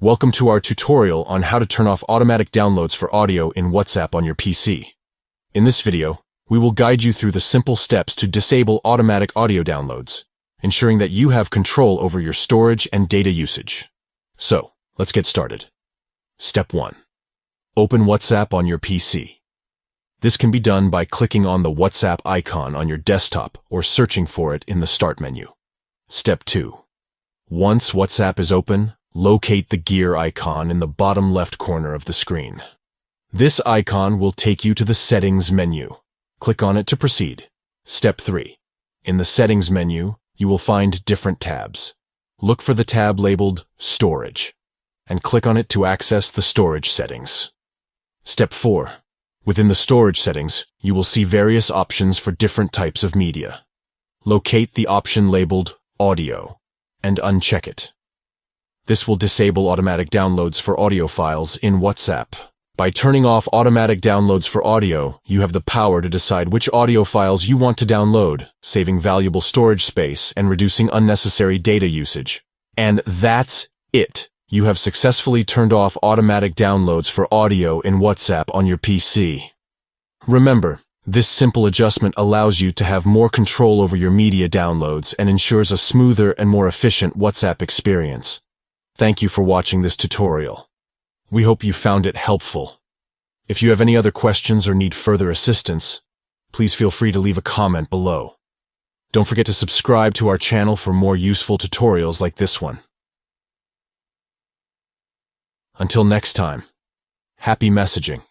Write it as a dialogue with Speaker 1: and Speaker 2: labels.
Speaker 1: Welcome to our tutorial on how to turn off automatic downloads for audio in WhatsApp on your PC. In this video, we will guide you through the simple steps to disable automatic audio downloads, ensuring that you have control over your storage and data usage. So, let's get started. Step 1. Open WhatsApp on your PC. This can be done by clicking on the WhatsApp icon on your desktop or searching for it in the Start menu. Step 2. Once WhatsApp is open, locate the gear icon in the bottom left corner of the screen. This icon will take you to the Settings menu. Click on it to proceed. Step 3. In the Settings menu, you will find different tabs. Look for the tab labeled Storage, and click on it to access the storage settings. Step 4. Within the storage settings, you will see various options for different types of media. Locate the option labeled Audio and uncheck it. This will disable automatic downloads for audio files in WhatsApp. By turning off automatic downloads for audio, you have the power to decide which audio files you want to download, saving valuable storage space and reducing unnecessary data usage. And that's it! You have successfully turned off automatic downloads for audio in WhatsApp on your PC. Remember, this simple adjustment allows you to have more control over your media downloads and ensures a smoother and more efficient WhatsApp experience. Thank you for watching this tutorial. We hope you found it helpful. If you have any other questions or need further assistance, please feel free to leave a comment below. Don't forget to subscribe to our channel for more useful tutorials like this one. Until next time, happy messaging.